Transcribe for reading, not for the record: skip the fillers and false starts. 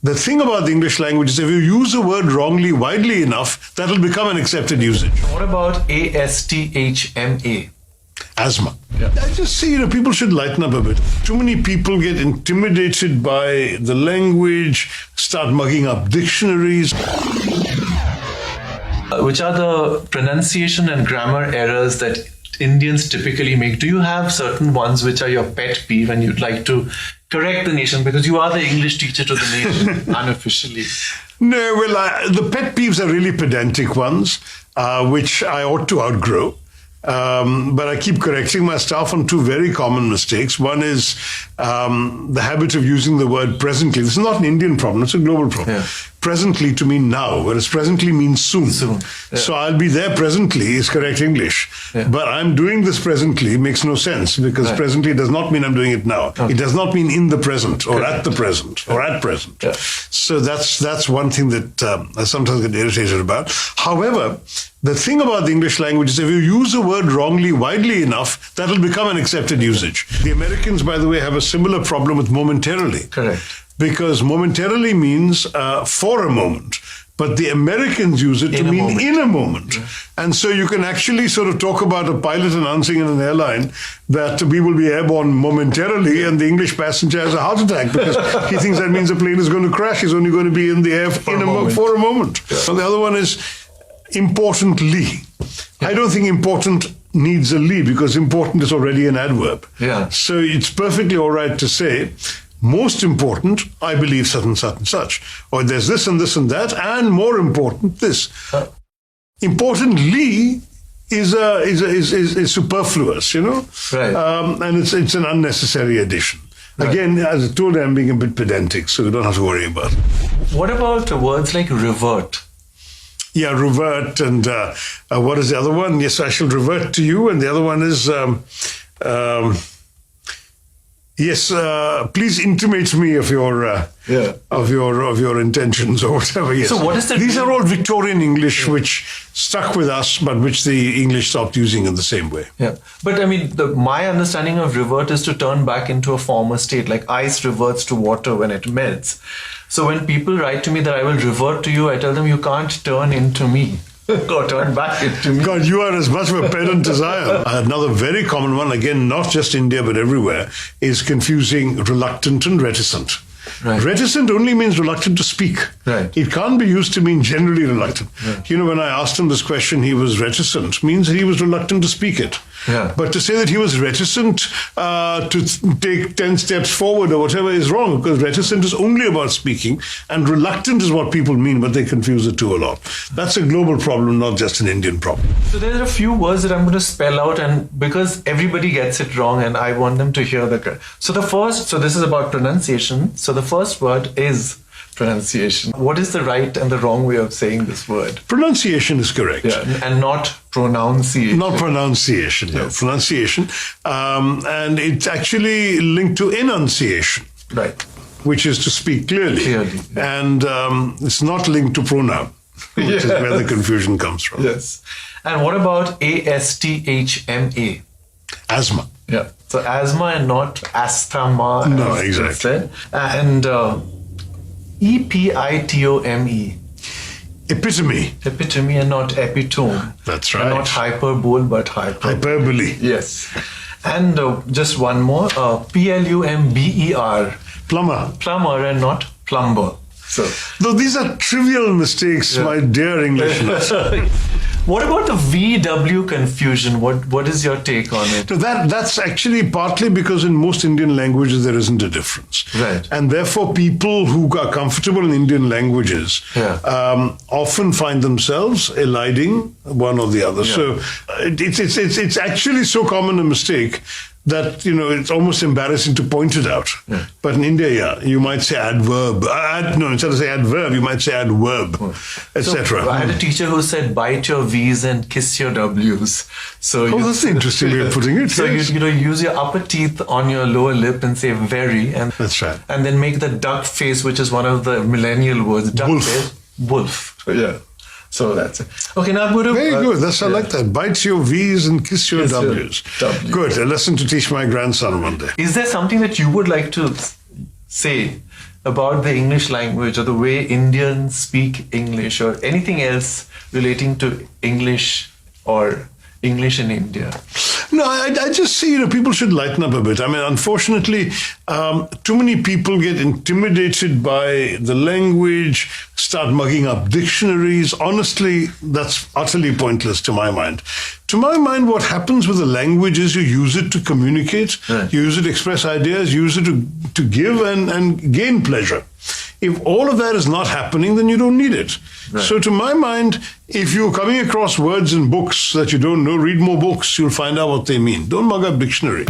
The thing about the English language is if you use a word wrongly, widely enough, that'll become an accepted usage. What about ASTHMA? Asthma. Yeah. I just see, people should lighten up a bit. Too many people get intimidated by the language, start mugging up dictionaries. Which are the pronunciation and grammar errors that Indians typically make? Do you have certain ones which are your pet peeve and you'd like to correct the nation, because you are the English teacher to the nation unofficially? No, well, the pet peeves are really pedantic ones, which I ought to outgrow. But I keep correcting my staff on two very common mistakes. One is the habit of using the word presently. This is not an Indian problem, it's a global problem. Yeah. Presently to mean now, whereas presently means soon. Yeah. So I'll be there presently is correct English. Yeah. But I'm doing this presently makes no sense, because Right. presently does not mean I'm doing it now. Okay. It does not mean in the present or Correct. at the present or at present. Yeah. So that's one thing that I sometimes get irritated about. However, the thing about the English language is if you use a word wrongly, widely enough, that'll become an accepted usage. The Americans, by the way, have a similar problem with momentarily. Correct. Because momentarily means for a moment. But the Americans use it to mean in a moment. Yeah. And so you can actually sort of talk about a pilot announcing in an airline that we will be airborne momentarily, and the English passenger has a heart attack because he thinks that means the plane is going to crash. He's only going to be in the air for a moment. Yeah. So the other one is importantly. Yeah. I don't think important needs a ly, because important is already an adverb. Yeah. So it's perfectly all right to say, most important, I believe such and such and such. Or there's this and this and that, and more important, this. Importantly is superfluous, Right. And it's an unnecessary addition. Right. Again, as I told you, I'm being a bit pedantic, so you don't have to worry about it. What about words like revert? Yeah, revert, and what is the other one? Yes, I shall revert to you, and the other one is yes, please intimate to me of your of your intentions or whatever. Yes. So what is the These are all Victorian English which stuck with us, but which the English stopped using in the same way. Yeah, but I mean, my understanding of revert is to turn back into a former state, like ice reverts to water when it melts. So when people write to me that I will revert to you, I tell them you can't turn into me. Or turn back into me. God, you are as much of a pedant as I am. Another very common one, again, not just India but everywhere, is confusing reluctant and reticent. Right. Reticent only means reluctant to speak. Right. It can't be used to mean generally reluctant. Right. When I asked him this question, he was reticent, means that he was reluctant to speak it. Yeah. But to say that he was reticent to take 10 steps forward or whatever is wrong, because reticent is only about speaking, and reluctant is what people mean, but they confuse the two a lot. That's a global problem, not just an Indian problem. So there are a few words that I'm going to spell out, and because everybody gets it wrong and I want them to hear the correct. So this is about pronunciation. So the first word is pronunciation. What is the right and the wrong way of saying this word? Pronunciation is correct. Yeah, and not pronunciation. Not pronunciation, no. Yes. Pronunciation. And it's actually linked to enunciation. Right. Which is to speak clearly. Yeah. And it's not linked to pronoun, which is where the confusion comes from. Yes. And what about ASTHMA? Asthma. Yeah. So asthma and not asthma. No, exactly. And EPITOME. Epitome. Epitome and not epitome. That's And right. not hyperbole, but Hyperbole. Yes. And just one more. PLUMBER. Plumber. Plumber and not plumber. So, Though these are trivial mistakes, my dear Englishness. what about the VW confusion? What is your take on it? So that's actually partly because in most Indian languages there isn't a difference. Right. And therefore people who are comfortable in Indian languages often find themselves eliding one or the other. Yeah. So it's actually so common a mistake that, it's almost embarrassing to point it out. Yeah. But in India, you might say adverb. Instead of say adverb, you might say adverb, etc. So I had a teacher who said, bite your V's and kiss your W's. So that's an interesting way of putting it. So yes. you use your upper teeth on your lower lip and say very. And That's right. And then make the duck face, which is one of the millennial words. Duck Wolf. face. Wolf. Yeah. So that's it. Okay, now I'm going to... Very good. I like that. Bite your V's and kiss your W's. W. Good. A lesson to teach my grandson one day. Is there something that you would like to say about the English language or the way Indians speak English or anything else relating to English or English in India? No, I just see, people should lighten up a bit. I mean, unfortunately, too many people get intimidated by the language, start mugging up dictionaries. Honestly, that's utterly pointless to my mind. To my mind, what happens with the language is you use it to communicate, Right. you use it to express ideas, you use it to give and gain pleasure. If all of that is not happening, then you don't need it. Right. So to my mind, if you're coming across words in books that you don't know, read more books. You'll find out what they mean. Don't mug up dictionary.